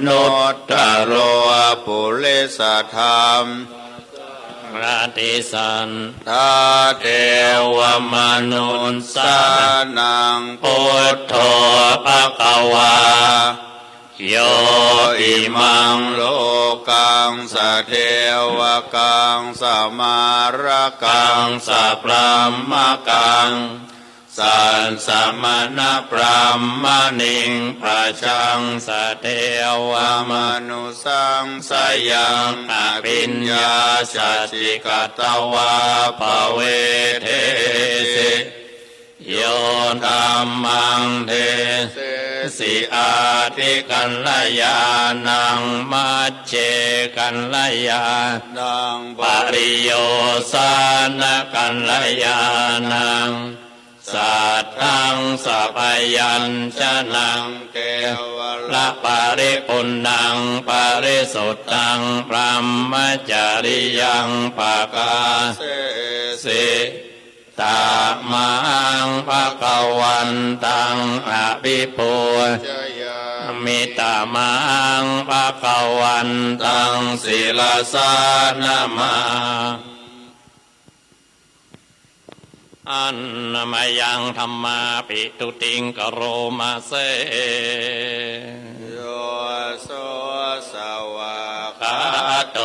นุตตโรปุริสธรรมราติสันทาเทวมนุนสานังพุทโธภควาโยอิมังโลกังสะเทวกังสมารกังสะพรหมกังสันสมณพรหมนิงพระชังสะเทวมนุสังสยังอภิญญาสัจจิกตวาภเวเทสิโยธัมมังเทสิอาทิกัลยานังมัจเจกัลยานังปริโยสานกัลยานังสัทธังสัพยัญชนะเทวละปริปุณังปริสุทธังพรหมจริยังปะกาสิตามังภะคะวันตังอภิปูชยามิตามังภะคะวันตังศิลาสนามาอันนามยังธรรมาปิตุติงกโรมาเสโยโสสวากาโต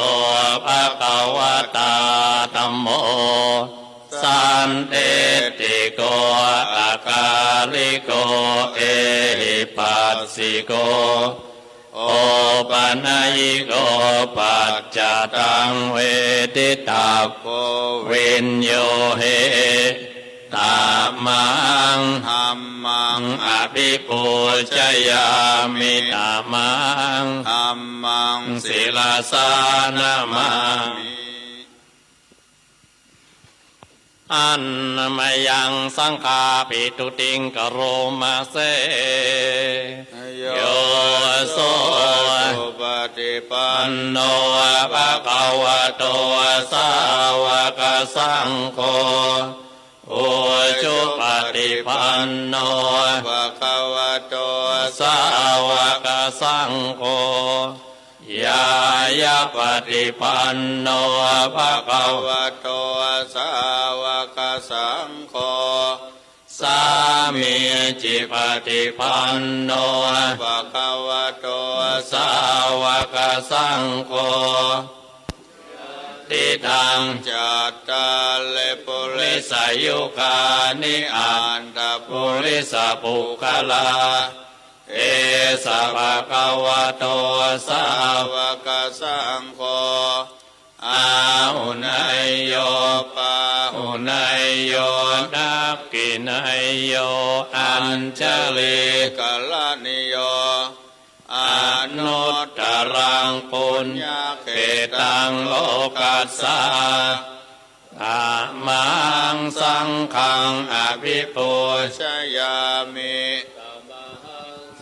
ภะคะวะตาธัมโมสันติติโกอาคาลิโกเอหิปัสสิโกโอปัญญิโกปัจจตังเวทิตาโกวินโยเหตามังธัมมังอภิปูชยามิตามังธัมมังศิลาสนามามิอันนามยังสังฆาปิตุติงกโรมาเสโยโสปฏิปันโนภะคะวะโตสาวกสังโฆโอจุปฏิปันโนภะคะวะโตสาวกสังโฆยายาปฏิปันโนภะคะวะโตสาวกสังโฆสามีจิปฏิปันโนภะคะวะโตสาวกสังโฆติทังจัตตาเลปุริสยุคานิอันตปุริสปุคลาเอสะภะคะวะโตสาวกสังโฆอาหุนัยโยปาหุนัยโยนักขินัยโยอัญชลีกัลนิโยอนุตตรังปุญญเขตังโลกัสสะอามังสังฆังอภิปูชยามิ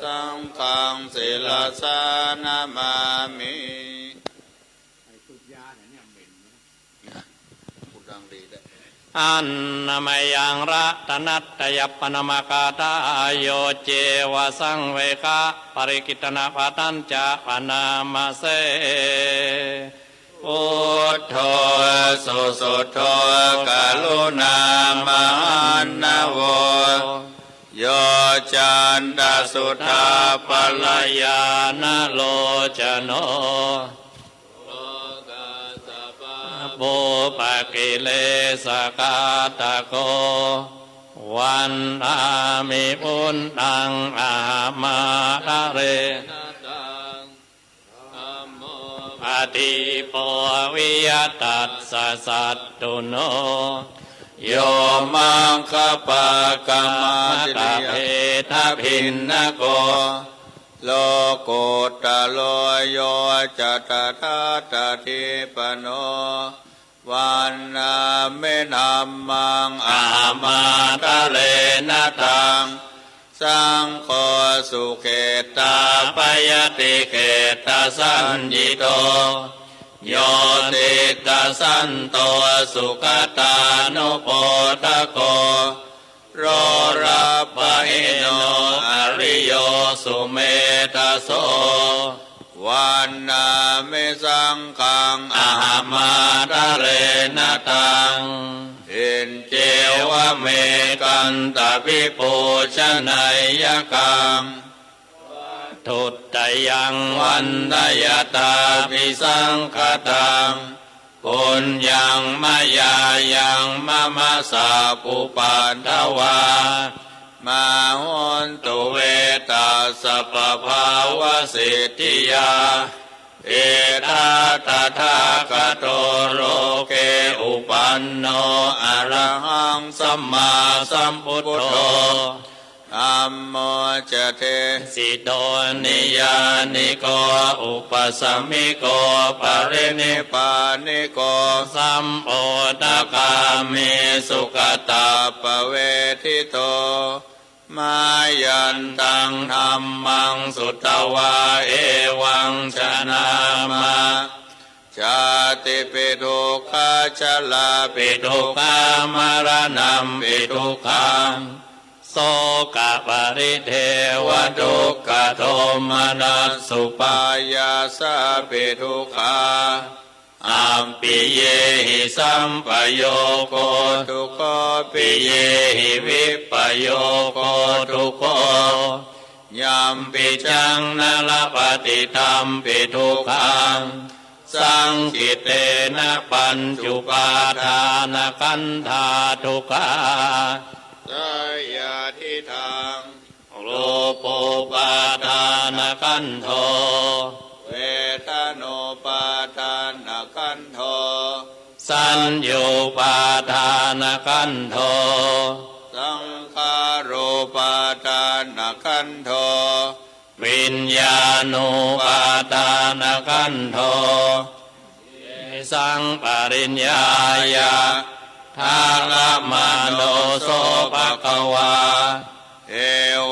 สังฆังศิลาสนามามิอันนามยังรัตนัตยปนมกาตาโยเจวสังเวคะปริกิตนาปตัญจะปนามาเสพุทโธสุสุโธกรุณามหันนะโวโยจันตสุทธาปลายานะโลจโนปุปกิเลสกาตโกวันอามิปุณตังอามาเรอติโปวิยตัสสะสัตตุโนโยมังคปะกะมาตะเพทะพินนโกโลกุตโลโยจัตตาตถิปโนวันนาเมนัมมังอามาตะเลนะตังสังโฆสุเขตาปยติเขตาสัญญิโตโยติตาสันโตสุขตานุโพธโกโรรัปะอิโนอริโยสุเมธโส วันนามิสังขังอาหามาทะเรนะตังอินเจวะเมกันตะวิปูชนัยยกังทุตตยังวันทยตาภิสังคตังปุญญังมายายังมะมะสาปุปันทวามาหุนตุเวตัสสะปะภาวะสิทธิยาเอตตถาคโตโลเกอุปันโนอะระหังสัมมาสัมพุทโธธัมโมจะเทสิโตนิยานิโกอุปสัมมิโกปรินิพพานิโกสัมโอตกามิสุขตาปเวทิโตมายันตังธัมมังสุตตวาเอวังชนะมาชาติปิทุกขาชลาปิทุกขามรณะปิทุกขังโสกปริเทวทุกขโทมนัสสุปายาสาปิทุกขาอัมปิเยหิสัมปโยโกทุกขปิเยหิวิปโยโกทุกขยัมปิจังนลปฏิธรรมปิทุกขังสังกิเตนะปัญจุปาทานขันธาทุกขาสยาทิทังโลปุปาทานขันโทเวทโนปาทานขันโทสัญโยปาทานขันโทสังขารปาทานขันโทวิญญาณูปาทานขันโทสังปริญญายาทารมโนโสภควาเอ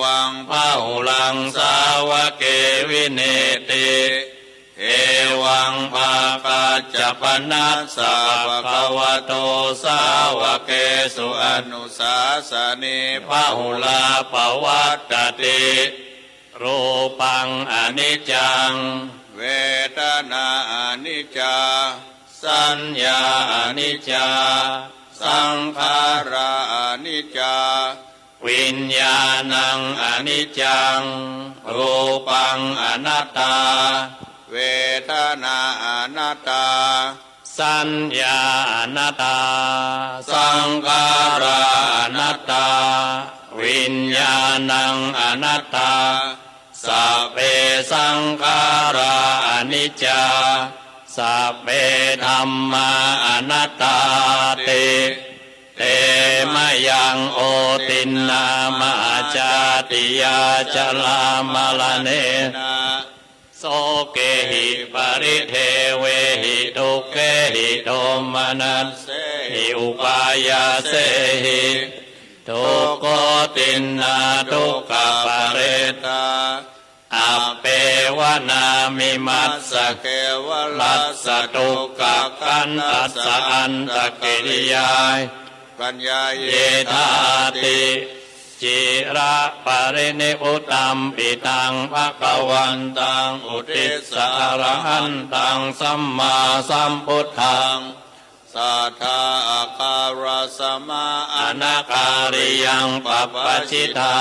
วังพะหุลังสาวะเกวิเนติเอวังภาคัจจปนัสสะภะคะวะโตสาวะเกสุอนุสาสนิพะหุลาปวัตตติรูปังอนิจจังเวทนาอนิจจาสัญญาอนิจจาสังขาราอนิจจาวิญญาณังอนิจจังรูปังอนัตตาเวทนาอนัตตาสัญญาอนัตตาสังขาราอนัตตาวิญญาณังอนัตตาสัพเพสังขาราอนิจจาสัพเพธัมมาอนัตตาติเตมะยังโอตินนามะจาติยาจลามะละเนนะโสเกหิปริเทเวหิทุกเกหิโทมนัสเสหิอุปายาเสหิทุกโกตินนาทุกขปะเรตาอัปเปวนามิมัสสะเกวลัสสะทุกขขันตัสสะอันตกิริยาปัญญาเยธาติจิระปรินิพุตัมปิตังภวันตังอุทิสสะระหันตังสัมมาสัมพุทธังสัทธาอาคาราสมาอนาคาริยังปัปปชิตา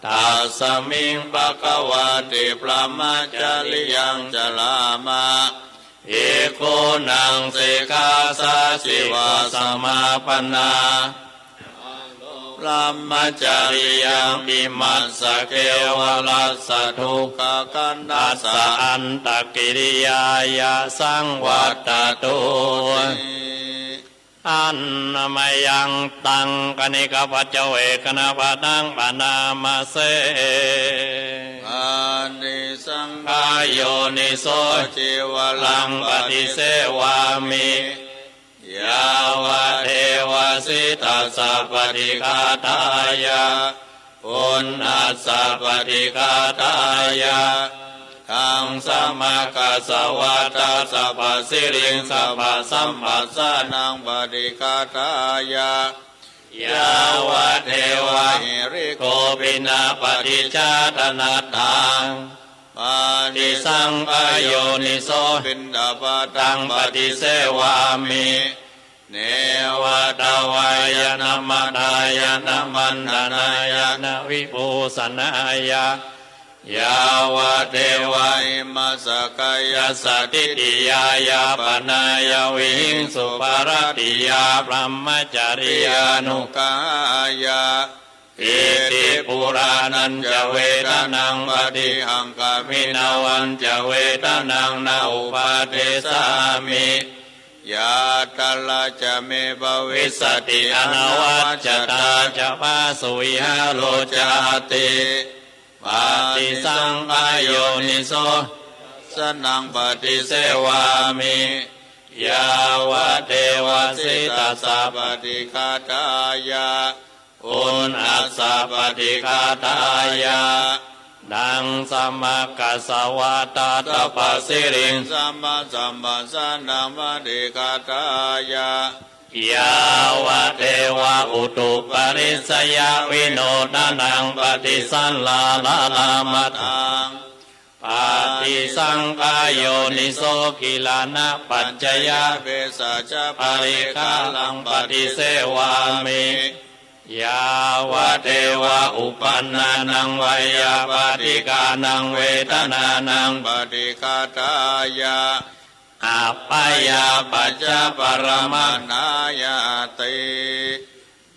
ตัสมิงภควติพระมัจจริยังจลามะเอโคนังเสกาสาสิวาสมาปนาพระมัจจริยังปิมัสสะเกวลัสสะทุกขกันตัสสะอันตกิริยายาสังวัตตุอันนามายังตังกนิกปัจเจเวกนาปดังปนามาเสอานิสังขายโยนิโสจิวลังปฏิเสวามิยาวะเทวสิตัสสะปฏิฆาตายะปุณหัสสะปฏิฆาตายะทังสมาคัสสะวัตตะสัพพสิริงสัพพสัมปัสสะนังปฏิฆาตายะยาวะเทวะหิริโกปินาปฏิจจาตนาทังปฏิสัง งฆโยนิโส บินดาบา ตังปฏิเสวามิเนวตวายนะมะดายนะมันดานายนะวิภูสนายะยาวะเทวะ อิมัสสะกาย ยัสสะติติยายาปนายวิหิงสุปารติยาพรหมจริยานุ กายะ อิติปุรานันจะเวทนังปฏิ หังกามิ มินาวันจะเวทนังนาอุปาเทสามิ ยาตัลละจะเมภวิ วิสติอนวัจจตาจะพาสุวิหาโลจาติปฏิสังขโยนิโส สนังปฏิ เส เส วาว า มิ มิ ยาวะเทวสิตาสา ปฏิคาตายะ อุณอัสสะปฏิคาทายะดังสมัคคสวาตาตปะสิริง สัมมาสัมปัสสะนังปฏิคาตายะ ยาวะเทวะอุตุปริสยาวิโนทนังปฏิสันลาลาลามัต ตัง ปฏิสังขโยนิโสกิลานะปัจจยะ เปสัจจะ ปริคาลังปฏิเสวามิยาวะเทวะอุปันนานังวิยาปฏิกานังเวทนานัง ปฏิคาตายะ อัปปายาปัจจปรมั มานายาติ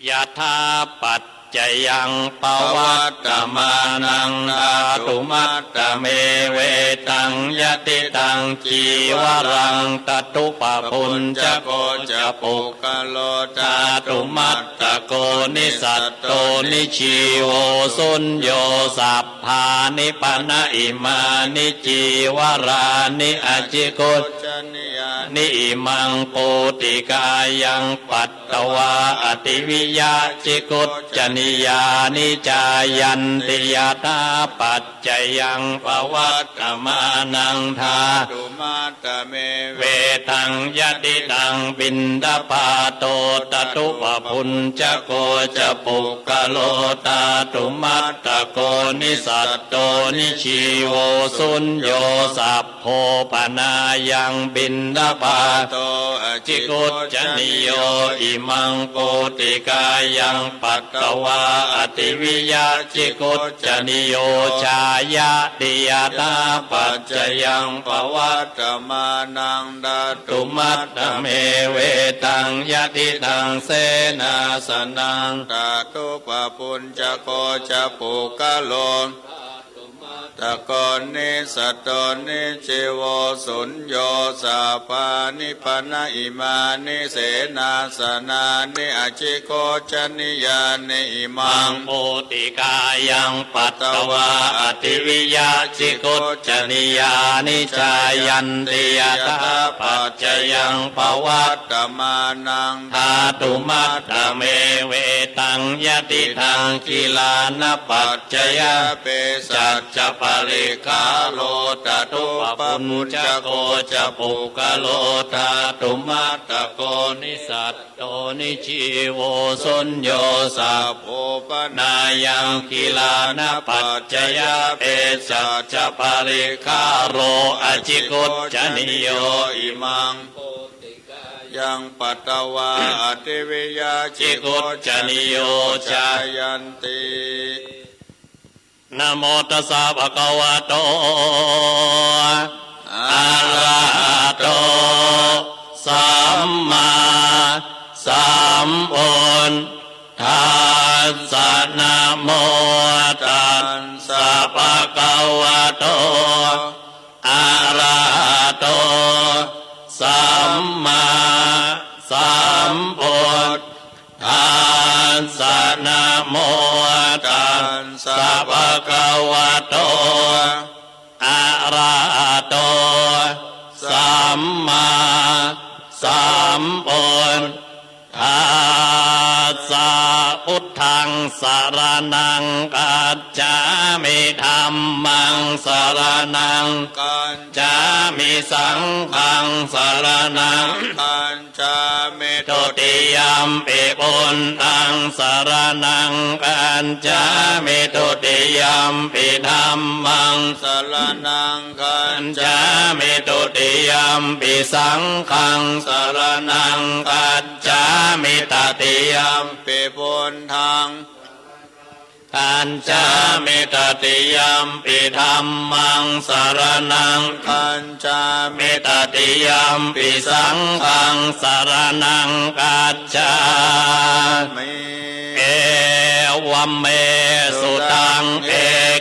ยะธาปัจจยังปวัตตมานังนาตุมัตตเมเวตังยติตังจีวรังตตุปะปุญจโกจะปุก กโล ตาตุมัตตโกนิสัตโตนิชีโวสุญโยสัพพานิปนะอิมานิจีวรานิอจิกุจ จนิยา นิอิมังโปติกายังปัตตวาอติวิยาจิกุจจนิยานิจายันติยาตาปัจจยังปวัตตมานังทา ตุมาตเม เวทังยติตังบินดาปาโตตตุปะพุญจโกจะปุกกะโลตาตุมัตตโกนิสัตโตนิชีโวสุญโยสัพโพปนายังบินดาปา โตอ จิกุจจนิโยอิมังโกติกายังปัตตวาอติวิยาจิกุจจนิโยชายาติยาตาปัจจยังปวัต ตมานังดา ตุมัตตเมเวตังยติตังเสนาสนัง ตาตุปะปุญจโกจะปุกะโลตะโกนิสัตโตนิจิโวสุญโยสาปานิปนะอิมานิเสนาสนานิอจิโกจนิยานิอิมั มั ง งโอติกายังปัตตวาอติวิยาจิกุจจนิยานิจายันติยาตาปัจจยังปวัต ตมานัง ธาตุมัตตเมเวตังยติทังกิลานปัจจยะ เป จั สั จ จ จปริกาโลตตุปปุญจโกจะปุกะโลตาตุมัตตโกนิสัตโตนิชีโวสุญโยสัพ โอป นายังกิลานปัจจยะเปสัจจปริคาโรอจิกุจจนิโย อิมังยังปัตตวาอติวิยา จิกุจจนิโยจา ยันติ นะโมตัสสะภะคะวะโตอะระหะโตสัมมาสัมพุทธัสสะนะโมตัสสะภะคะวะโตอะระหะโตสัมมาสัมพุทธัสสะนะโมตัสสะภะคะวะโตอะระหะโตสัมมาสัมพุทธัสสะพุทธังสรณังกัจจามิธัมมังส รนัง กัญ จามิสังฆังสรนัง กัญจามิ ตุติยมปิพุทธังสรนังกัญจามิตุติยมปิธัมมัง สรนังกัญ จามิตุติยมปิสังฆังสรนังกัจจามิตติยม ปิพุทธัง กัญจามิตติยมปิธัมมังสรนัง กัญจามิ มิตติยมปิสังฆังสรนังกัจจา มิ เอวัมเมสุตังเอ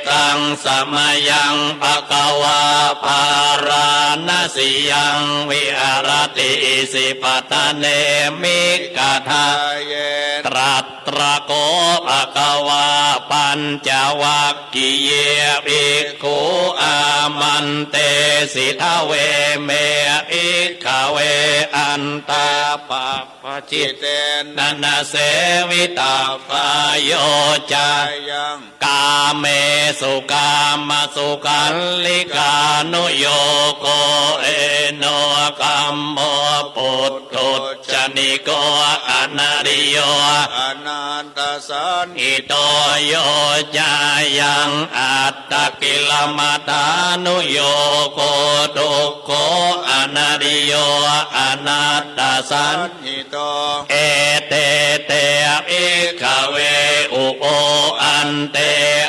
กังสมยังภะคะวาภาราณสียังวิหารติสิปัตเนมิกทา เย ตรัตระโกภะคะวาปัญจวัคคีเยภิกขุอามันเตสิทเวเมอิกขเวอันตาปะปะจิ จิ ต เตน นันเสวิตาปายโยจา ยัง กาเมสุกามสุขันลิกานุโยโกเอโนกัมโมปุตตุจนิโกอนาริโย อนันตสัน อิโตโยจายังอัตตกิลมัฏานุโยโกตุโกอนาริโยอนัตตสัน หิโต เอเตเตอิขเวอุโปอันเต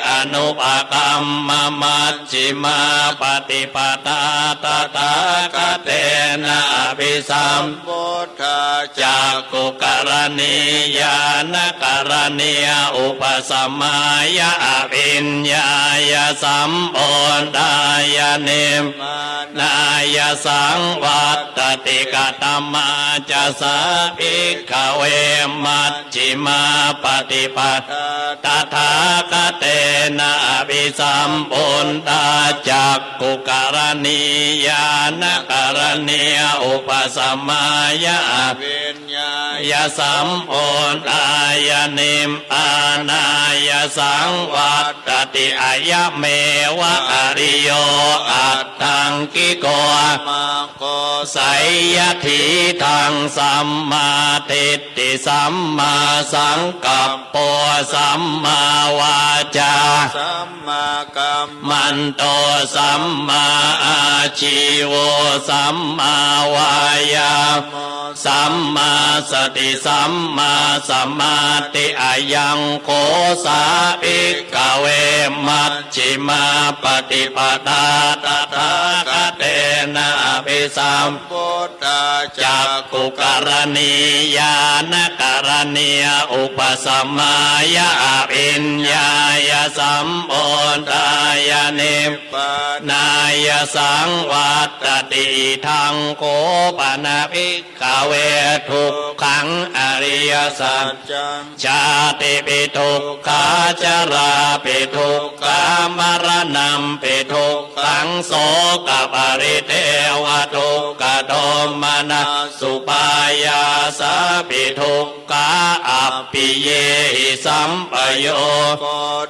อนุปกรรมมัชฌิมาปฏิปทาตถาคเตนะอภิสัม พุทธา จักกุกรณียานกรณียอุปสมายะอภิญญายสัมโพธายเนม มาน ายสังวัตติกตมาจะสาภิกขเวมัชฌิมาปฏิปทา ตถาคเตนะอภิสัมปุณตาจักกุกรณียานกรณียอุปสมายะ วิญญาณ ยะสัมโอนอายนิมปานายสังวัตติอายะเมวะอริโยอัตถังกิโก มาโก ไสยถีทังสัมมาทิฏฐิสัมมาสังกัปปะสัมมาวาจา สัมมากัม มันโตสัมมาอาชีโวสัมมาวายา โม สัมมาสติสัมมาสมาธิอายังโคสาภิกขเวมัชฌิมาปฏิปทาตถาคเตนะอภิสัม พุทธา จักกุกรณียานกรณียอุปสมายะอภิญญายสัมโพธายเนม ปาน ายสังวัตติทังโกปนาภิกขเวทุกขังอริยสัจ จัง ชาติปิทุกขาจาราปิทุกขามรณะปิทุกขังโสกปริเทวทุกขโทมนัสสุปายาสาปิทุกขาอัปปิเยหิสัมปโย โก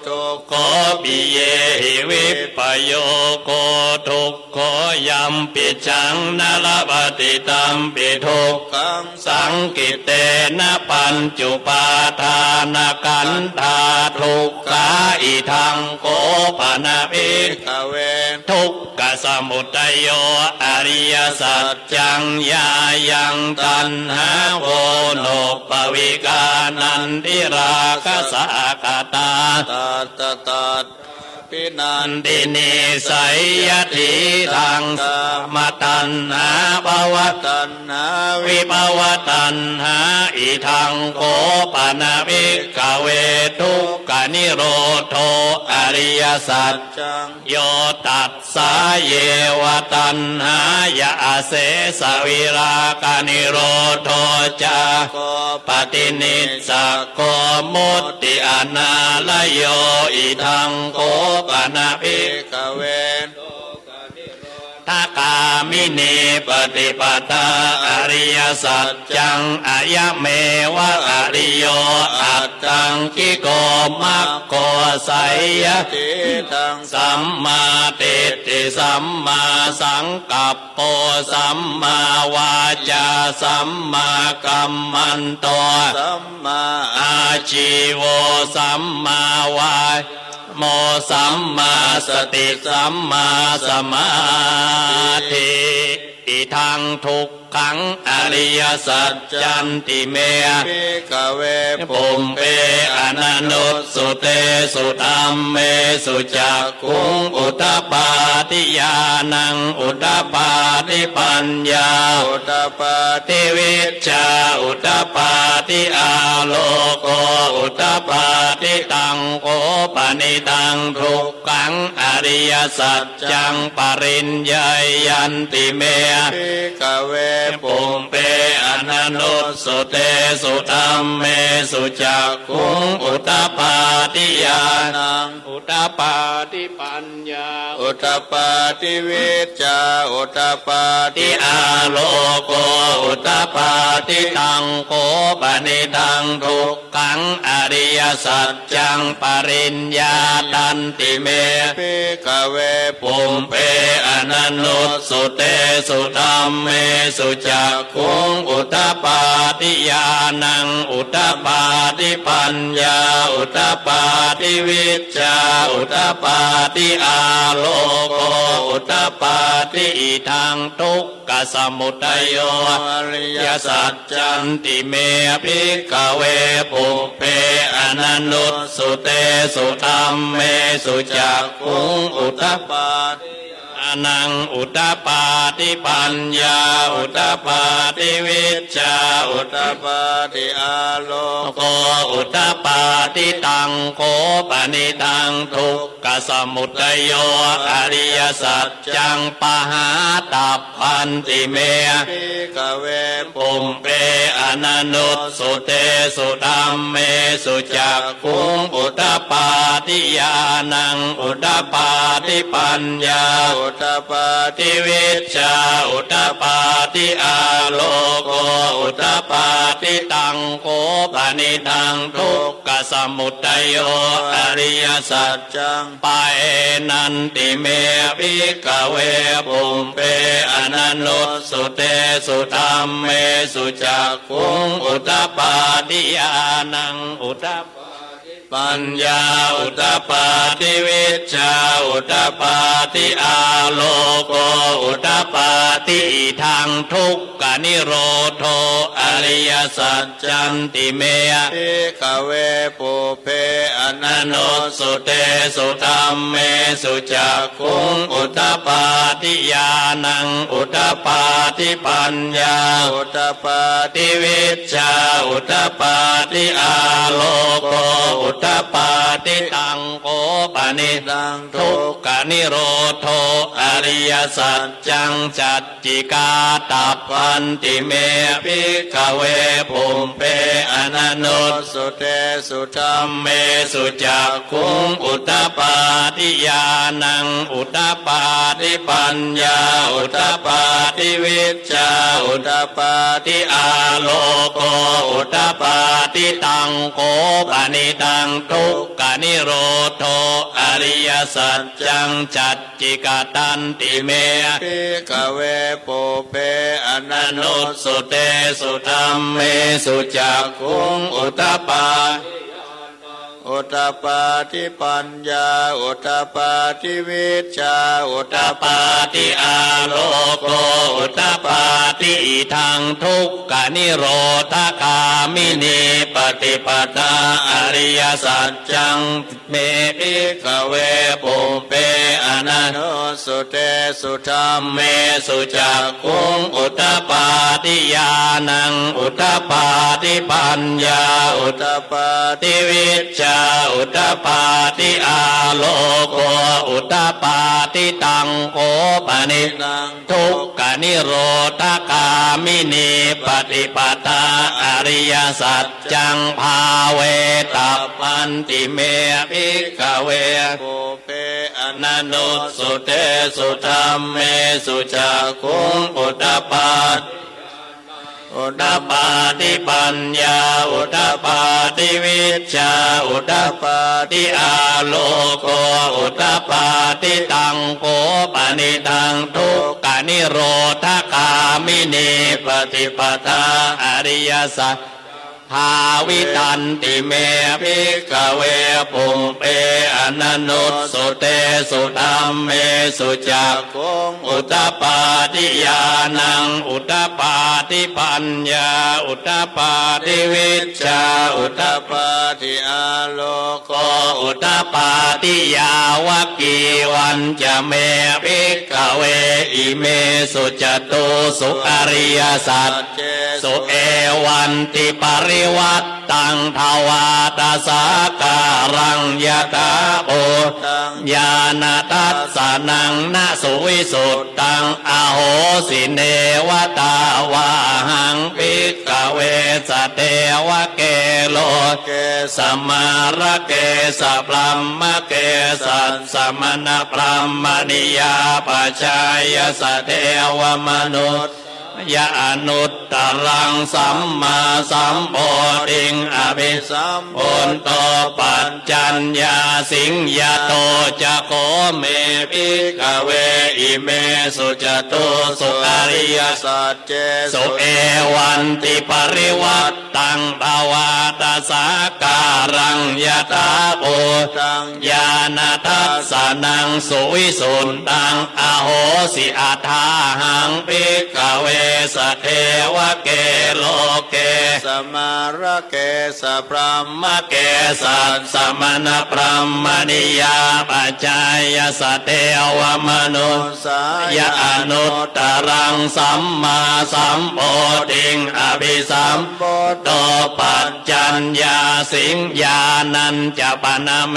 ทุก โกปิเยหิวิปโยโกทุกโขยัมปิจังนรปฏิตัมปิทุก ขัง สังกิเตนะปัญจุปาทานกันธาทุกขาอิทังโกปนาภิก ขเว ทุกขสมุทัยโยอริยสัจจังยายังตันหาโวโนปวิกานันทิราคสากตา ตัดตัดตัดพินั อั น นตินิสัยยติทางสมตันหาภวต ตัณหาวิ วิภวตันหาอิทังโกปนาภิกขเวทุกขนิโรโทอริยสัจ จัง โยตัสสาเยวตันหายาเสสวิรากนิโรโทจา โก ปฏินิสสะโกมุตติอนาลโยอิทังโกปนาภิ ภิ ก กขเว ทากา มินีปฏิปทาอริยสัจจังอายะเมวะอริโยอัตตังคิโกมัคโคไสยติตังสัมมาทิฏฐิสัมมาสังกัปโปสัมมาวาจาสัมมากัมมันโตสัมมาอาชีโวสัมมาวาโมสัมมาสติสัมมาสมาธิอิทังทุกขังอริยสัจจันติเมภิกขเวปุมเปอนันตุสุเตสุธัมเมสุจักขุงอุตตปาทิญาณังอุตตปาทิปัญญาอุตตปาทิวิชชาอุตตปาทิอาโลโกอุตตปาทิตังโกปนิตังทุกขังอริยสัจจังปริญญายันติเมภิกขเวปุมเปอนันตุสุเตสุธัมเมสุจักขุงอุตตปาทิญาณังอุตตปาทิปัญญาอุตตปาทิวิชชาอุตตปาทิอาโลโกอุตตปาทิตังโกปนิตังทุกขังอริยสัจจังปริญญาตันติเมภิกขเวปุมเปอนันตุสุเตสุธัมเมสุจักขุงอุตตปาทิญาณังอุตตปาทิปัญญาอุตตปาทิวิชชาอุตตปาทิอาโลโกอุตตปาทิอิทังทุกขสมุทัยโยอริยสัจจันติเมภิกขเวปุพเพอนันตุสุเตสุธัมเมสุจักขุงอุตตปาอนังอุตตปาทิปัญญาอุตตปาทิวิชชาอุตตปาทิอาโลโกอุตตปาทิตังโกปนิตังทุกขสมุทัยโยอริยสัจจังปหาตัพพันติเมภิกขเวปุมเปอนันตุสุเตสุธัมเมสุจักขุงอุตตปาทิญาณังอุตตปาทิปัญญาอุตตปาทิวิชชาอุตตปาทิอาโลโกอุตตปาทิตังโกปนิทังทุกขสมุทัยโยอริยสัจจังปะเอนันติเมภิกขเวปุมเปอนันตุสุเตสุธัมเมสุจักขุงอุตตปาทิญาณังอุตตปัญญาอุตตปาทิวิชชาอุตตปาทิอาโลโกอุตตปาทิอิทังทุกขนิโรโธอริยสัจจันติเมภิกขเวปุพเพอนันตุสุเตสุธัมเมสุจักขุงอุตตปาทิญาณังอุตตปาทิปัญญาอุตตปาทิวิชชาอุตตปาทิอาโลโกอุตตปาทิตังโกปนิตังทุกขนิโรโธอริยสัจจังจัตจิกาตัพพันติเมภิกขเวปุมเปอนันตุสุเตสุธัมเมสุจักขุงอุตตปาทิญาณังอุตตปาทิปัญญาอุตตปาทิวิชชาอุตตปาทิอาโลโกอุตตปาทิตังโกปนิตังทุกขนิโรโธอริยสัจจังจัตจิกตันติเมภิกขเวปุพเพอนันตุสุเตสุธัมเมสุจักขุงอุตตปาอุตตปาทิปัญญาอุตตปาทิวิชชาอุตตปาทิอาโลโกอุตตปาทิอิทังทุกขนิโรธคามินีปฏิปทาอริยสัจจังเมภิกขเวปุพเพอนันตุสุเตสุธัมเมสุจักขุงอุตตปาทิญาณังอุตตปาทิปัญญาอุตตปาทิวิชชาอุตตปาทิอาโลโกอุตตปาทิตังโกปนิตังทุกขนิโรธคามินีปฏิปทาอริยสัจจังภาเวตัพพันติเมภิกขเวปุพเพอ อนนุสุเตสุธรรมเมสุจักขุงอุตตปาอุตตปาติปัญญาอุตตปาติวิชชาอุตตปาติอาโลโกอุตตปาติตังโกปนิทังทุกขานิโรธคามินีปฏิปทาอริยสัจภาวิตันติเมภิกขเวปุมเปอนันนุสุเตสุธรรมเมสุจักขุงอุตตปาติญาณังอุตตปาติปัญญาอุตตปาติวิชชาอุตตปาติอาโลโกอุตตปาติยาวกีวันจะเมภิกขเวอิเมสุจตุสุอริยสัจสุเอวันติปริวัตตังภาวาตาสาการังยะตาโอญาณทัสสนังนาสุวิสุตตังอโหสิเนวตาวาหังภิกขเวสเทวะเกโลเกสมาระเกสพรัมมะเกสัสสมณพรหมณิยาปัจจายสเทวมนุษย์ยะอนุตตรังสัมมาสัมโพธิงอภิสัมโพธโตปัจจัญญาสิงยโตจะโคเมภิกขเวอิเมสุจตุสุอริยสัจเจสุเอวันติปริวัตตังภาวาตาสาการังยะตาโพตังญาณทัสสนังสุวิสุตตังอโหสิอัฏฐาหังภิกขเวสเทวะเกโลเกสมาระเกสพรัมมะเกสัสสมณพรหมณิยาปัจจายสเทวมนุสายะอนุตตรังสัมมาสัมโพธิงอภิสัมโพธโตปัจจัญญาสิงญาณัญจะปนเม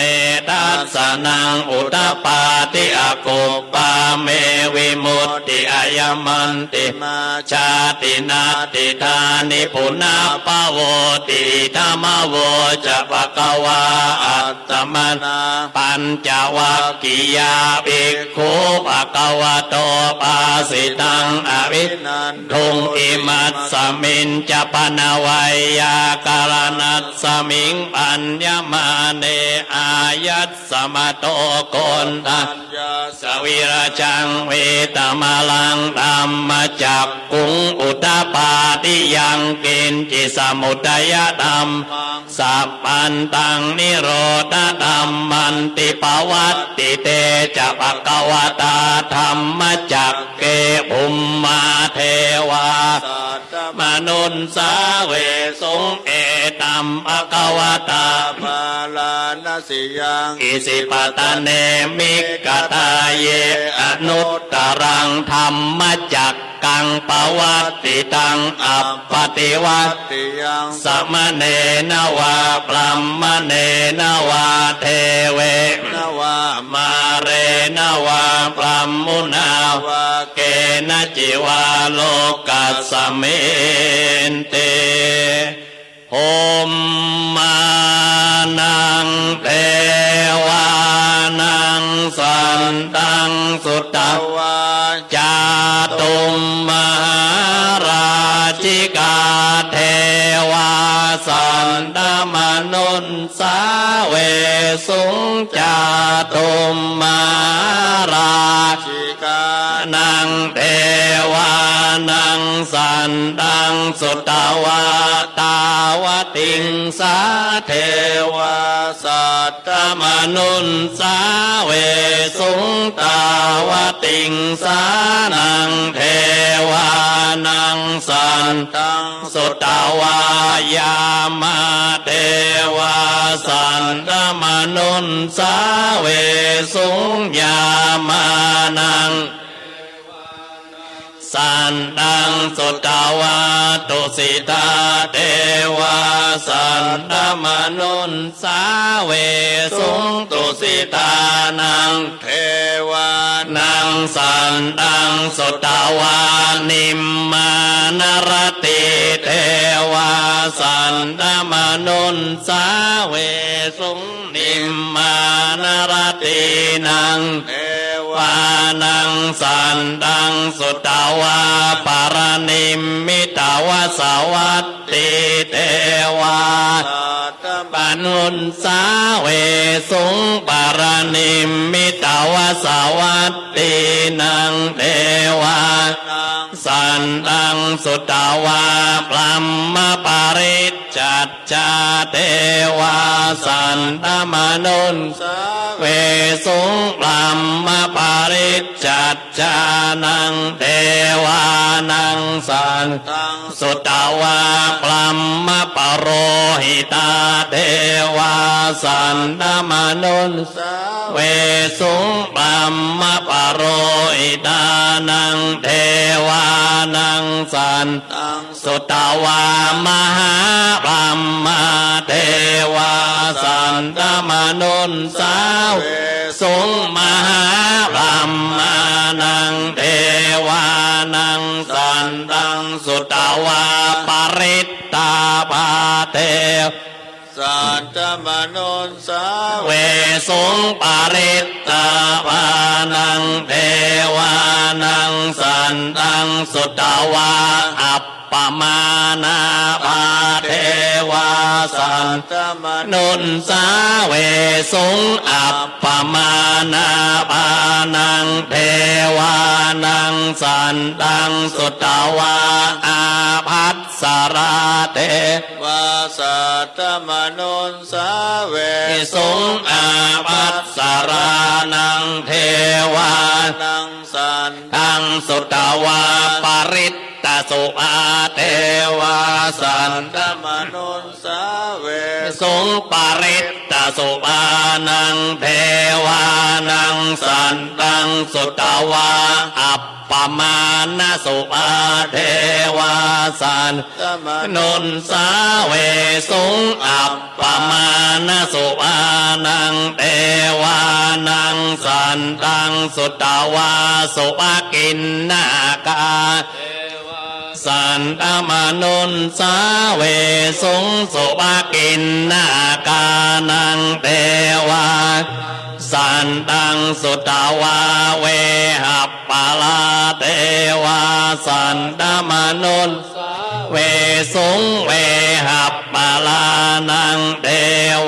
ทัสสนังอุตตปาติอกุปปาเมวิมุตติอายมันติมาชาตินาติธานิปุณาปโวติธรรมโวจะปะกวาอัตตมนาปัญจวัคคียาภิกขุปะกวโตปาสิตังอภินันทุงอิมัสสมินจะปนวัยยาการนัสสมิงปัญญมาเนอายัสสมโตโกนทัญญาสวิรจังเวตมาลังธรรมจักกุงอุตตปาติยังกินจิสมุทัยธรรมสัพพันตังนิโรธธรรมมันติปวัตติเตจะภควตาธรรมจักเกภุมมาเทวามนุนสาเวสงเอตัมภควตาปาลานสิยังอิสิปตะเนมิกตาเยอนุตตรังธรรมจักกังปวัตติตังอัปปติวัตติยังสมเนนวาปรัมมเนนวาเทเวนวามาเรนวาปรัมมุนาวาเกณจิวาโลกัสสเมนเตโหมมานังเทวานังสันตังสุตตวาจาตุมมหาราชิกาเทวาสันตมนุนสาเวสุงจาตุมมหาราชิกานังเทวานังสันตังสุตตวาตาวติงสาเทวาสัตตมนุนสาเวสุงตาวติงสานังเทวานังสันตังสุตตวายามาเทวาสันตมนุนสาเวสุงยามานังสันตังสุตตวาตุสิตาเทวาสันตมนุนสาเวสุงตุสิตานังเทวานังสันตังสุตตวานิมมานรติเทวาสันตมนุนสาเวสุงนิมมานรติ นัง เทวาว านังสันตังสุตวาปารณิมมิตวสวัตติเทวา สัตต ปนุนสาเวสุงปารณิมมิตวสวัตตินังเทวา นัง สันตังสุตวาปลัมมปาริจจัจจาเทวาสันตมนุน สา เวสุงปลัมมปาริจจัจจานังเทวานังสัน ตัง สุตวาปลัมมปโรหิตาเทวาสันตมนุน สา เวสุงปัมมะปะโรอิตานังเทวานังสัน ตัง สุตวามหาปัมมาเทวาสันตมนุนสาวสุงมหาปัมมานังเทวานังสันตังสุตวาปริตตาปาเทว สัตตมนุนสา เวสุงปาริตตาปานังเทวานังสันตังสุตวาอัปปมานาปาเทวาสัน ตม นุนสาเวสุงอัปปมานาปานังเทวานังสันตังสุตวาอาภัสสราเท วาสัตตมนุนสาเว สุงอาภัสสรานังเทวา นังสัน ทังสุตวาปริตตสุอาเทวาสัน ตมนุนสาเว สุงปริตตสุอานังเทวานังสันตังสุตวาอัปปมาณสุอาเทวาสัน ตม นุนสาเวสุงอัปปมาณสุอานังเทวานังสันตังสุตวาสุภกินนากา สันตมนุนสาเวสุงสุภกินนากานังเทวาสันตังสุตวาเวหัปปลาเทวาสันตมนุนเวสุงเวหัปปลานังเท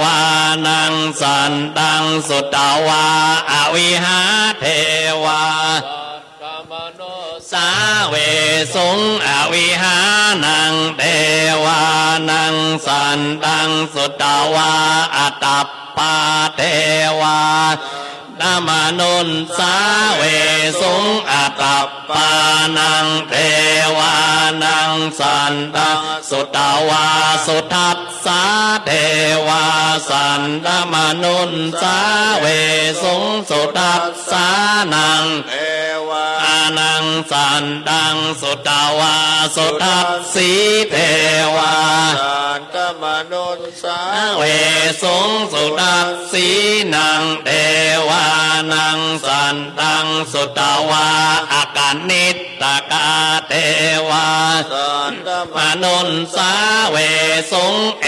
วานังสันตังสุตวาอวิหาเทวาสาเวสุงอวิหานังเทวานังสันตังสุตวาอัตตปาเทวา นามนุนสาเวสุงอัตตปานังเทวานังสันตังสุตวาสุทัสสาเทวาสันตมนุนสาเวสุงสุทัสสานัง เทวา อานังสันตังสุตวาสุทัสสีเทวา สันตมนุนสา เวสุงสุทัสสีนังเทวานังสันตังสุตวาอากานิตตกาเทวา สันตม มนุนสาเวสุงเอ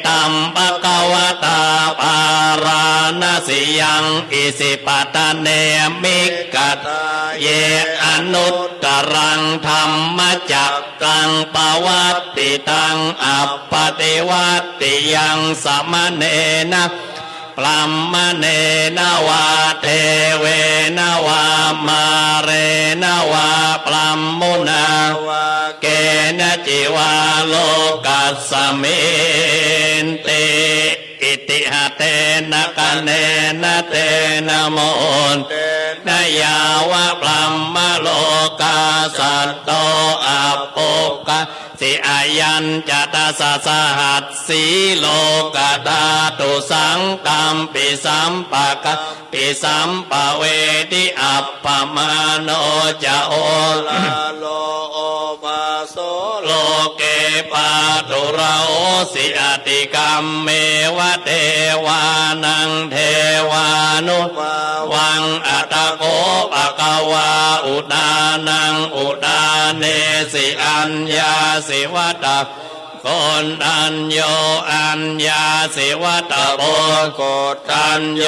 ตัมปะกวตาปาราณสิยังอิสิปตะเนมิกัตเยอนุตตรังธรรมจักกังปวัตติตังอัปปติวัตติยังสมณเณนะปลัมมเนนวาเทเวนวามาเรนวาปลัมมุนา วา เกณจิวาโลกัสสมินติอิติหะเตนะคะเนนะเตนะโมน เต นยาวะปลัมมะโลกาสัตโตอัปโปกะสิอายัญจตสสหัสสีโลกธาตุสังกัมปิสัมปะกะปิสัมปะเวทิอัปปมาโนจะโอ ลาโลโอภาโส โลเกปาตุราโอสิอติกรรมเมวะเทวานังเทวานุ วา วังอัตโกปะกวาอุดานังอุดาเนสิอัญญาสิวัตะโกนอัญโยอัญญาสิวัตะโพ โกฏ ตัญโย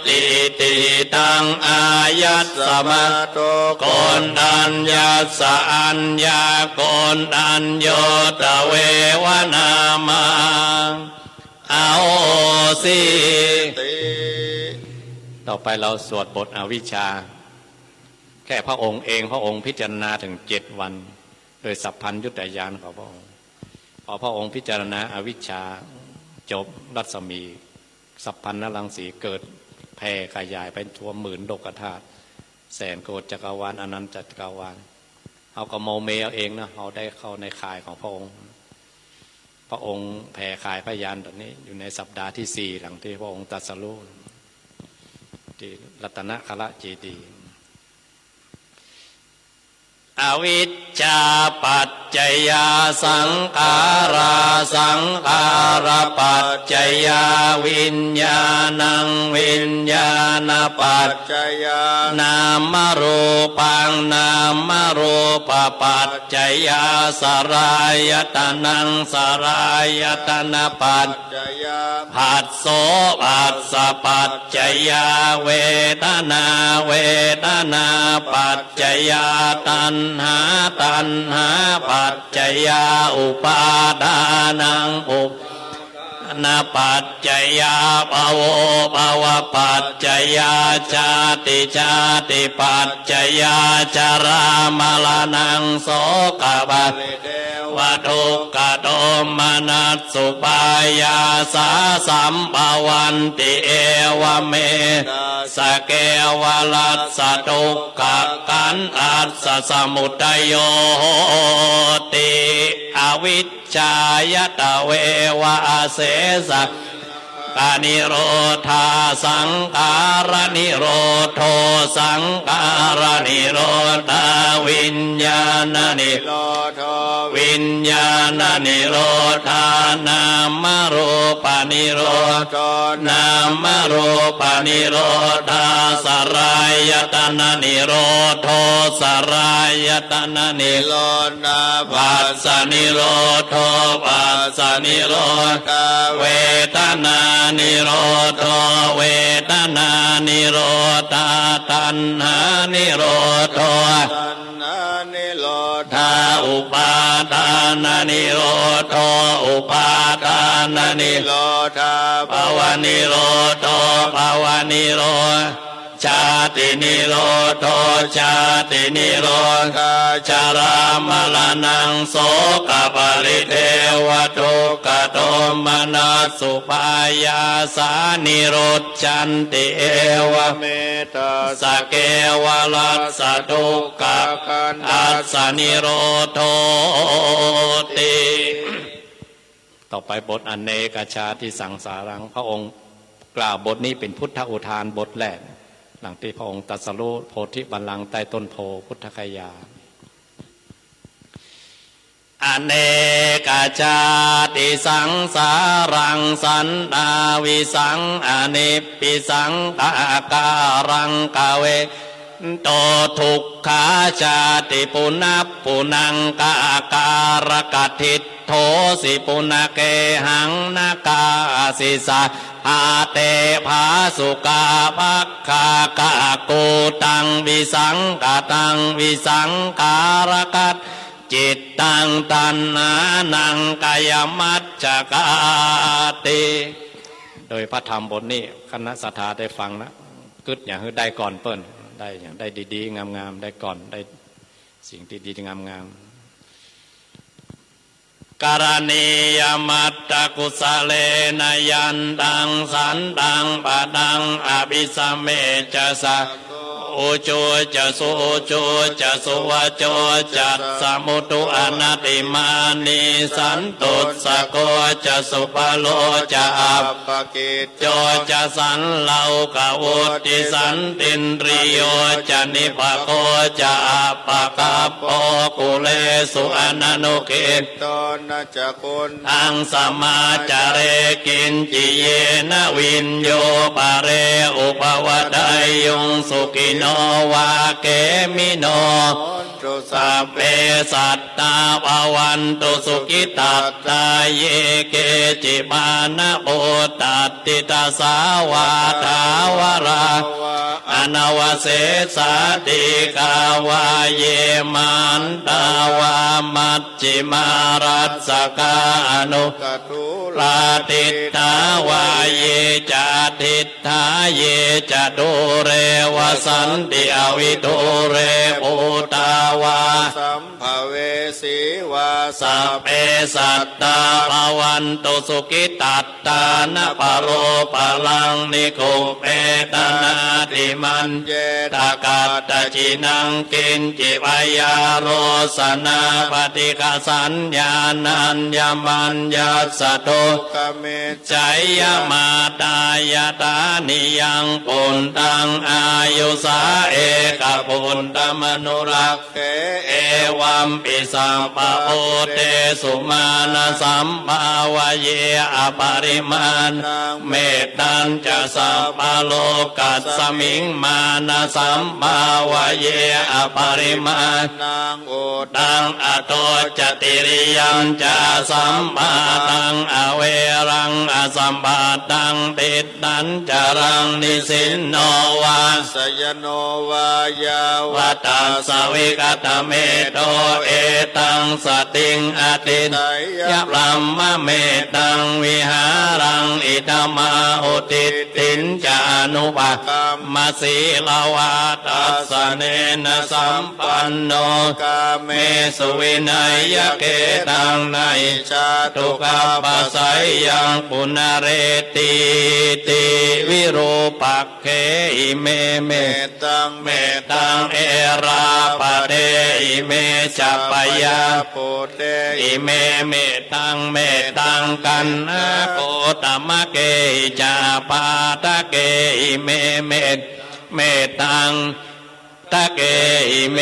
ติติ ตังอายัสสมะ โต โกนดัญญาสะอัญญาโกนดัญโยตะเววนามาเอาสิ ติ ต่อไปเราสวดบทอวิชชาแค่พระองค์เองพระองค์พิจารณาถึง7 วันโดยสัพพัญญุตญาณของพระองค์พอพระองค์พิจารณาอวิชชาจบรัศมีสัพพันนรังสีเกิดแผ่ขยายไปทั่ว10,000 โลกธาตุแสนโกฏจักรวาลอนันตจักรวาลเอาก็โมเมเอาเองนะเอาได้เข้าในข่ายของพระองค์พระองค์แผ่ข่ายพยานตอนนี้อยู่ในสัปดาห์ที่4หลังที่พระองค์ตรัสรู้ที่รัตนคละเจดีย์อวิชชาปัจจยาสังขาราสังขารปัจจยาวิญญาณังวิญญาณปัจ จยาน ามรูปังนามรูปปัจจยาสรายตนังสรายตนะปัจ จยา ผัสโสผัสสะปัจจยาเวทนาเวทนาปัจจยาตัณหาตัณหาปัจจยาอุปาทานังอุปนาปัจจยาภโวภวปัจจยาชาติชาติปัจจยาจารามรณังโสกปัจ เดว วัทุกขโทมนัสสุปายาสาสัมภวันติเอวเมสเกวลัสสทุกขกันอัสสสมุทัยโยติอวิชชายตะเววะเสสะกานิโรธาสังการนิโรโทสังการนิโรธาวิญญาณนิ โลโท วิญญาณนิโรธานามรูปนิโร โท นามรูปนิโรธาสรายตนะนิโรโทสรายตนะนิ โลนา ปัสสนิโรโทปัสสนิโรธ กา เวทนานิโรธเวทนานิโรธาตัณหานิโรธ ตัณหานิโล ทาอุปาทานนิโรธอุปาทานนิ โลธา ภวนิโรธภวนิโรชาตินิโรธชาตินิโรธ กา ชารามรณังโสกปริเทวทุกขโทมนัสสุปายาสานิโรธจันติเอว เมตตา สเกวลัสสทุกข กัน อัสสนิโรโทติ ต่อไปบทอเนกชาติสังสารังพระองค์กล่าวบทนี้เป็นพุทธอุทานบทแรกหลังที่พระองค์ตรัสรู้โพธิบัลลังก์ใต้ต้นโพพุทธคยาอเนกชาติสังสารังสันดาวิสังอเนปิสังกาการังกาเวโตทุกขาชาติปุณปุนังกาการกทิตโทสิปุณเกหังนากาสิสาอาเตภาสุกาภักขากากูตังวิสังกตังวิสังการกัตจิตตังตัณหานังกายมัจจกาติโดยพระธรรมบทนี้คณะสัทธาได้ฟังนะกึดอย่างได้ก่อนเปิ้นได้อย่างได้ดีๆงามๆได้ก่อนได้สิ่งที่ดีงามๆการณียมัตตกุสเลนยันตังสันตังปะดังอภิสเมจะสะโอโจจะโสโจจะโสวโจจัตสมุตุอนัติมานิสันตุสะโกจะสุปโลจะอัป ปกิจ โจจะสันเลากาวุติสันตินริโยจะนิปโกจะอัปปะกาโปกุเลสุอนันุกิต ตนจักคุณ อังสมาจาเรกินจิเยนะวินโยปะเรอุปวัตยุงสุกิโนวาเกมิโน ตุ สัพเพสัตตาภวันตุสุขิตาตาเยเกจิมานะโพตั ติตาสาวาทาวราอนาวเสสาติกาวาเยมันตาวามัจจิมารัสสกาอนุกทุลาติตาวาเยจะทิฏฐาเยจะดูเรวสันติอวิทูเรปุตาวาสัมภเวสีวาสัพเพสัตตาภวันตุสุขิตัตตานะปโรปะลังนิโคเปตนาติมันเยตากาตจินังกินจิปยาโรสนาปฏิฆสัญญานัญญมัญญาสโตกเมใจยมาตายตานิยังปุณตังอายุสาเอกปุณตมนุรักเขเอวัมปิสัมปะโอเตสุมาณสัมภาวเยอปริมาณเมตตัญจะสัพพโลกัสสมิงมานะสัมภาวเยอปริมาณนางโอตังอโตจติริยัญจะสัมมาตังอเวรังอสัมปาตังติดตัญจรังนิสินโนวาสยโนวายาววัตาสวิกตเมโตเอตังสติงอติยะรัมมะเมตังวิหารังอิตมาอุติตินจานุปะมาสีลาวาตัสสเนนะสัมปันโนกาเมสุวินัยยะเกตังในชาตุกาปัสสัยยังปุณเรติติวิรูปักเขอิเมเมตังเมตังเอราปะเดอิเมจัปปยาปุเตอิเมเมตังเมตังกันนะโกตมะเกจาปาตะเกอิเมเมเมตังตะเกอิเม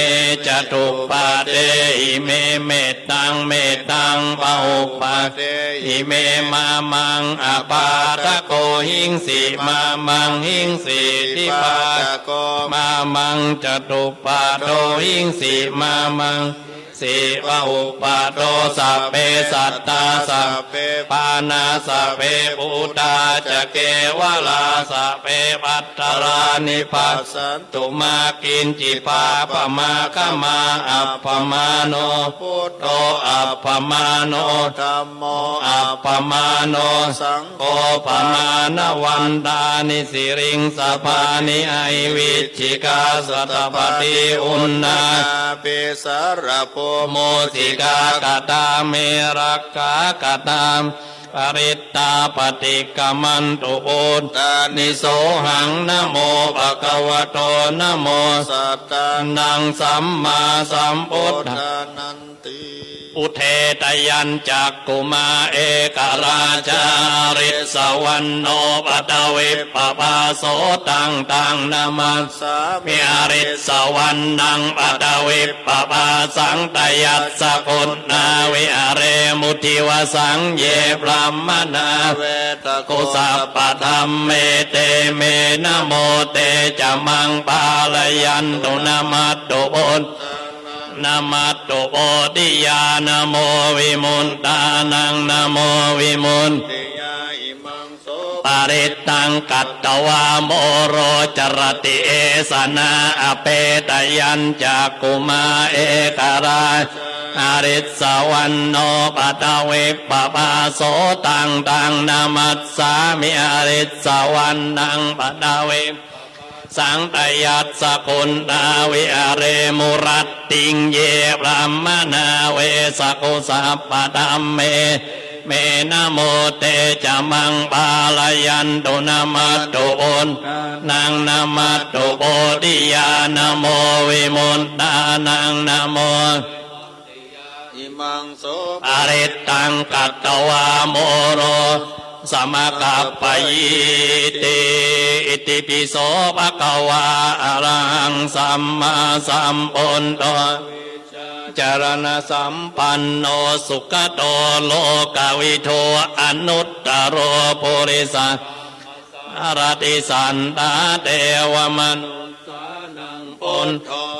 จตุปาเตอิเมเมตังเมตังปะหุปะเตอิเมมามังอปาตะโกหิงสีมามังหิงสีทิปาโกมามังจตุปาโตหิงสีมามังสีปะหุปะโตสัพเพสัตตาสัพเพปานาสัพเพปุตตาจะเกวลาสัพเพปัตตารานิปัสสันตุมากินจิปาปมาคมาอัปปมาโนพุทโธอัปปมาโนธัมโมอัปปมาโนสังโฆปมาณวันตานิสิริงสภานิไอวิชิกาสัตปฏิอุณนาปิสารโพโมสิกากตาเมรักขากตามปริตตาปฏิกรรมันตุโอตานิโสหังนะโมภะคะวะโตนะโมสัตตานังสัมมาสัมพุทธานันติอุเทตยัญจักกุมาเอกราชาริสวรรณโนปตวิปปาโสตังตังนามัสสามิอริสวรรณังปตวิปปาสังตยัสสกุณนาวิอเรมุทิวสังเยพรหมนาเวตโกกุสัพพธรรมเมเตเมนะโมเตจะมังปาลยันตุนามัตตุโอนนามัตโตโอติยานะโมวิมุนตานังนะโมวิมุนติยาอิมังโสปาริตังกัตตวาโมโรจรติเอสนาอเปตยัญจากกุมาเอกราอริสวรรณโนปตวิปปาโสตังตังนามัสสามิอริสวรรณังปตวิสังตยัสสกุณนาวิอเรมุรัตติงเยพรหมนาเวสกุสัพพธัมเมเมนะโมเตจะมังปาลยันตุนามัตตุโอนนังนามัตตุโอติยานะโมวิมุนตานังนะโมอิมังโสปาริตังกัตตวาโมโรสมกัปปยิติอิติปิโสภะคะวาอะระหังสัมมาสัมพุทโธจารณะสัมปันโนสุขโตโลกวิโทอนุตตโรปุริสารติสันตาเทวมนุสานังปุณ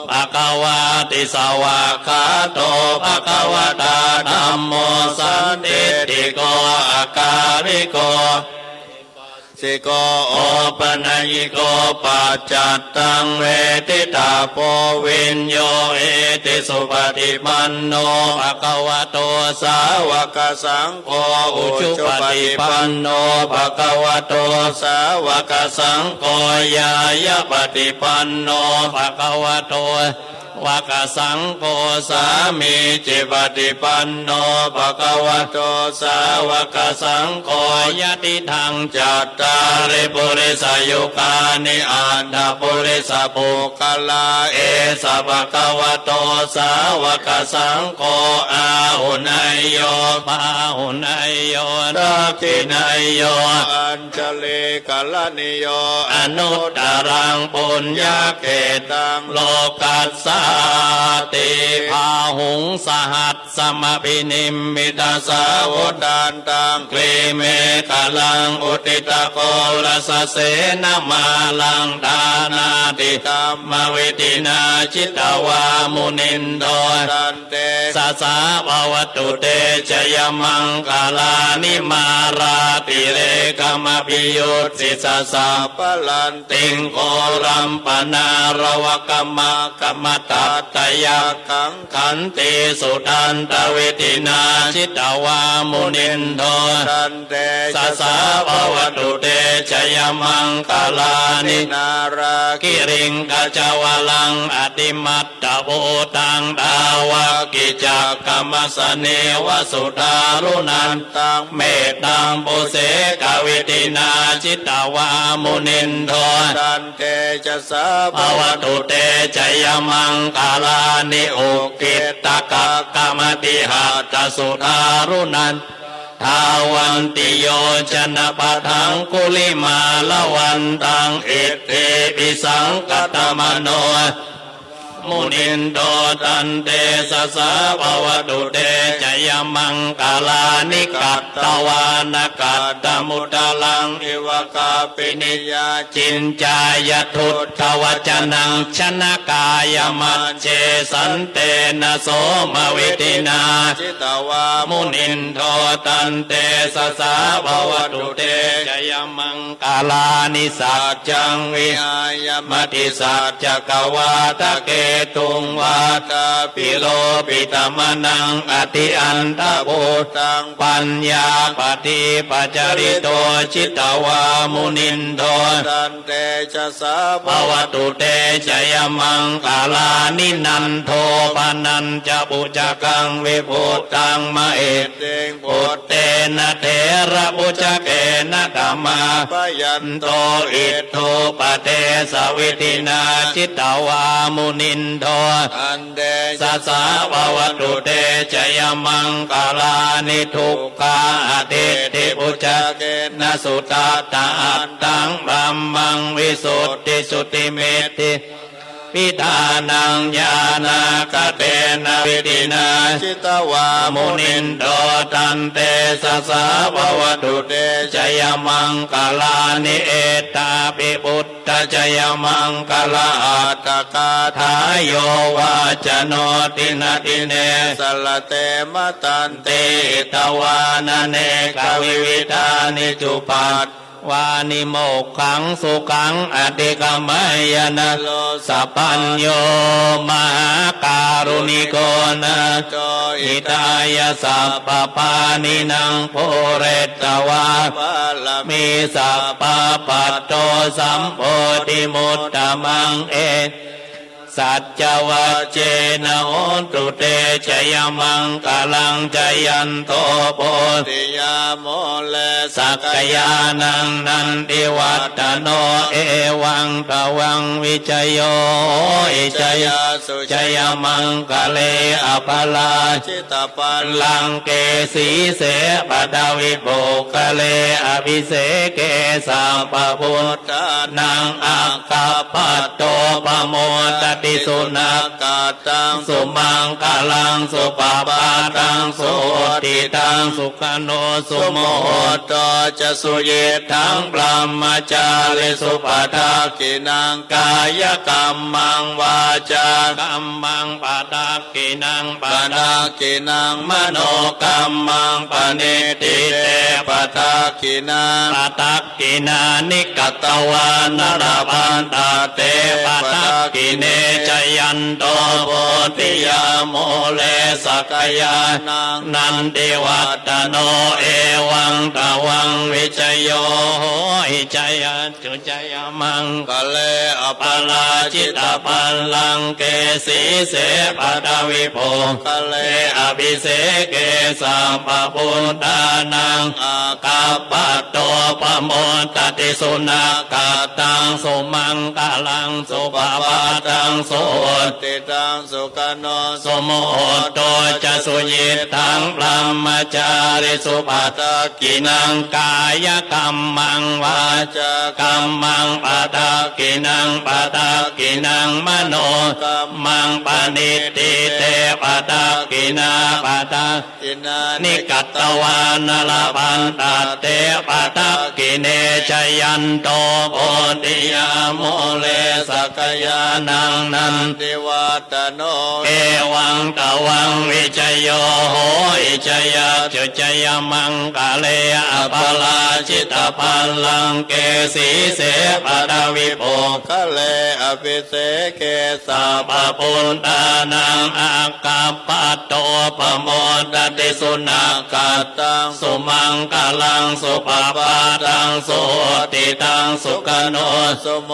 ภะคะวาติสวากขาโตภะคะวตาธัมโมสันติติโกอาการิโก สิโกโอ โอปนัยโกปัจจัตตังเวทิตาโพวินโยเอติสุปฏิปันโนภะคะวะโตสาวก กสังโฆ อุชุปฏิปันโนภะคะวะโตสาวกสังโฆยายะปฏิปันโนภะคะวะโตวากสังโฆสามีจิปฏิปันโนภะคะวะโตสาวกสังโฆยะติทังจัตตาริปุริสยุคานิอัตถปุริสปุคลาเอสะภะคะวะโตสาวกสังโฆอาหุนายโยปาหุนายโยทักขินายโย อัญชลีกัลนิโย อนุตตรังปุญญาเกตังโลกัสสาติภาหุงสหัสสมปินิมมิตาสาวดานตังกลีเมฆลังอุติตะโกลสเสนมาลังดานาติธรรมวิตินาจิตวามุนินโด ตันเต สาสาภวตุเตจยมังกาลานิมาราติเรกมปิยุตสิสสะ ปลันติ ติงโกรัมปนารวกรรมกรรมตัตตยา ขัง ขันติสุทันตเวทินาจิตวามุนินโท ตันเต สสาภวตุเตจยมังกาลานิ นารา กิริงกจวลังอติมัตตโพตังดาวากิจักกรรมสเนวสุทารุนัน ตัง เมตตังปุเสกวิตินาจิตวามุนินโท ตันเตจะสา ภวตุเตจยมังกาลานิอุกิตตกะกรรมติหัตถสุทารุนันทาวันติโยชนะปะทังกุลิมาละวันตังอิทธิปิสังกตมโนมุนินโตตันเตสสะภวตุเตจยมังกาลานิกัตตวานกัตตมุตตลัง อิวกาปินิยา จินจายทุตถวจนังชนะกายมัจเจสันเตนะโสมวิตินา จิตวา มุนินโทตันเตสสะภวตุเตจยมังกาลานิสัจจังวิ อายม มติสัจจกวาตะเกตุงวาตาปิโลปิตมนังอติอันตโพ ตัง ปัญญาปฏิปัจจาริโตจิตวามุนินโท ตันเตจะสา ภวตุเตจยมังกาลานินันโทปนัญจะปุจกังวิพุตตังมะเอ เต็ง ปุตเตนะเถระปุจเกนะกามา ปยัน โตอิทโธปเตสวิตินาจิตวามุนินโท อันเด สาสาภวตุเตจยมังกาลานิทุกขาติติปุจเกนะสุตตาอัตตังบรัมมังวิสุทธิสุติเมติพิธานังญาณกเตนะวิตินา จิตวา มุนินโตตันเตสสะภวตุเตจยมังกาลานิเอตาปิปุตตจยมังกาลาอัตตกาทายโยวาจโนตินาติเน สลเตมตัน เตตวานเนกวิวิธานิจุปัตวานิโมกขังสุขังอติกามายนะโลสัพพัญโยมหาการุณิโกนะ โจ อิตายาสัพพปานินังโพเรตวา ปาลมิ มีสัพพปัตโตสัมโพธิมุตตมังเอ สัจจวัจเจนะโหตุเตชยมังกาลังจยันโตโพ ติยาโมเล สักยานังนันติวัตโนเอวังตวังวิจโยอิจย สุ จยมังกะเลอภลา จิตปัน ลังเกสีเสปดาวิโภกะเลอภิเสเกสัมปพุทธ ตา นังอัคคปัตโตปโมตติ ติสุนักกาตังสุมังคลังสุปปาตังสุติตังสุขโนสุโมโตจะสุเยทังพรหมจาริสุปทากินังกายกรรมังวาจากรรมังปะทากินังปะทากินังมโนกรรมังปณิทิเตปะทากินังปะทากินานิกัตตวานรพันตาเตปะทากิเนจยันโตโพธิยาโมเลสักยานันติวัตโนเอวังตวังวิจโยโหอิจยะจุจยมังกะเลอปาลาจิตาปัลลังเกสีเสปะทวิโภกะเลอภิเสเกสัมปปุตตานังอากาปะโตปะโมตติสุนักกาตังสุมังกะลังสุปปาตังสุติตังสุขโนสุโมโตจะสุยิตังพรหมจาริสุปทากินังกายกรรมังวาจากรรมังปะทากินังปะทากินังมโนกรรมังปณิทิเตปะทากินาปะทากินานิกัตตวานลพันตาเตปะทากิเนจยันโตโพธิยาโมเลสักยานังนันติวัตโนเอวังตวังวิจโยโหอิจยะจุจยมังกะเลอภาลาจิตาปัลลังเกสีเสปะทวิโภกะเลอภิเสเกสัพพุตตานังอากาปะโตปะโมตติสุนักกาตังสุมังคลังสุปปาตังสุติตังสุขโนสุโม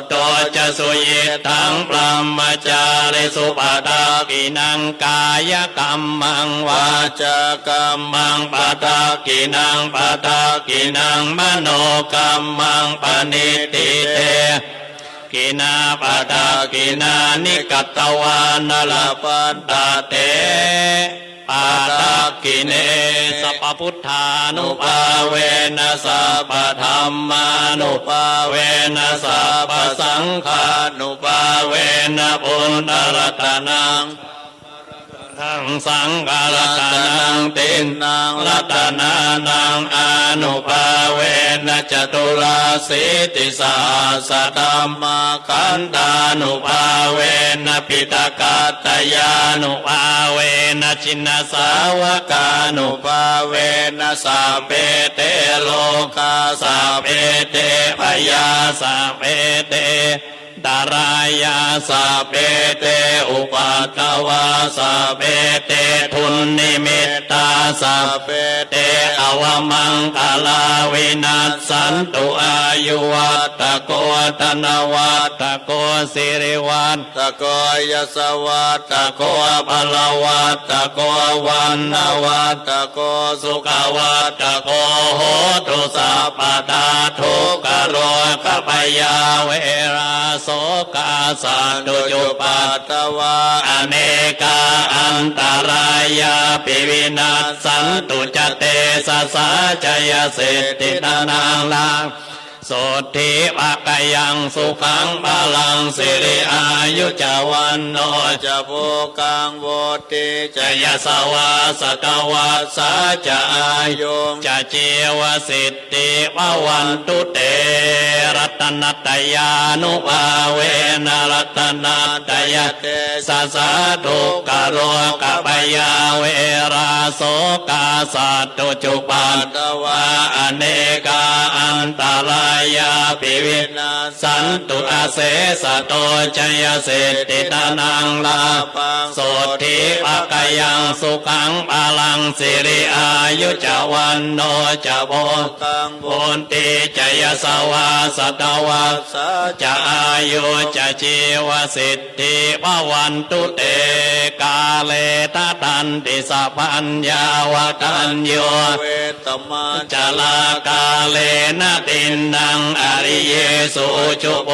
โตจะสุเยทังพรหมจาริสุปทากินังกายกรรมังวาจากรรมังปะทากินังปะทากินังมโนกรรมังปณิทิเตกินาปะทากินานิกัตตวานลพันตาเตปาทากิเนสัพพุทธานุภาเวนะสัพพธัมมานุภาเวนะสัพพสังฆานุภาเวนะปุณณรัตนังทังสังฆรัตนังตินนางรัตนานังอนุภาเวนะจตุราสีติสาสะธัมมาคันธานุภาเวนะปิตกัตตยานุภาเวนะชินสาวกานุภาเวนะสัพเพเตโลกาสัพเพเตพยาสัพเพเตดารายาสัพเพเตอุปัตตวาสัพเพเตทุนนิมิตตาสัพเพเตอวมังคลาวินัสสันตุอายุวัตโกธนวัตโกสิริวัตโกยสวัตโกพลวัตโกวันนวัตโกสุขวัตโกโหตุสัพพทาทุกขโรคพยาเวราโสกาสันตุจุปัตตวาอเนกาอันตรายาปิวินัสสันตุจเตสสะจยเสติตานังลังโสทิภะกยังสุขังบาลังสิริอายุจวันโนจะโภกังโวติจยสวาสกวัสสะจะอายุจะจีวสิทธิภวันตุเตรัตนัตยานุภาเวนะรัตนัตยเตสัสสะทุกขโรคปยาเวราโสกาสัตตุจุปัตตวาอเนกาอันตรายาปิวินาสันตุอาเสสะโตจยเสติตานังลาปังโสทิภะกยังสุขังบาลังสิริอายุจวันโนจะโภกังโวนติจยสวาสตวัสสะจะอายุจะชีวสิทธิภวันตุเตกาเลตตันติสัพพัญญาวตัญโยเวตมัจจลากาเลนะตินนังอริเยสุจุโป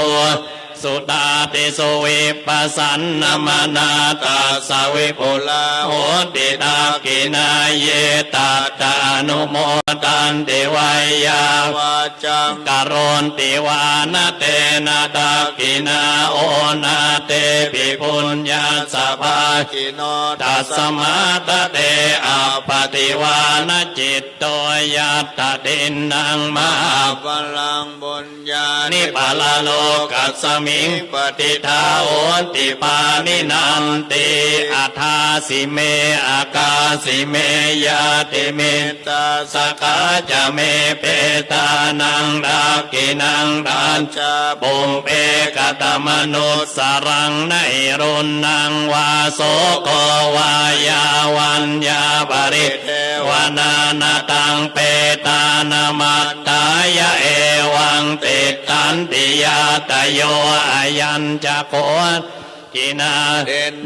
สุตาติสุวิปัสสันนมนาตาสวิปุลาโหติตากินาเยตาเต ตานุโมตันติวายาว าจัง กโรนติวานเตนะตากินาโอนาเตปิปุญญาสภา กิโน ตัสมาตเตอัปปติวานจิตโตยัตตดินนังมา พลังบุญญา นิ นิ ปาลโลกัสสมิงปฏิทาโอนติปานินันติอัฏฐาสิเมอากาสิเมยาติเม ตา สกาจะเมเปตานังดากินังดาน จา ปุมเปกตมนุสสรังในรุณนังวาโสโกวายาวันยาปริวนานาตังเปตานามัตตายะเอวังติตันติยาตโยอายัญจะโกกินา เด่น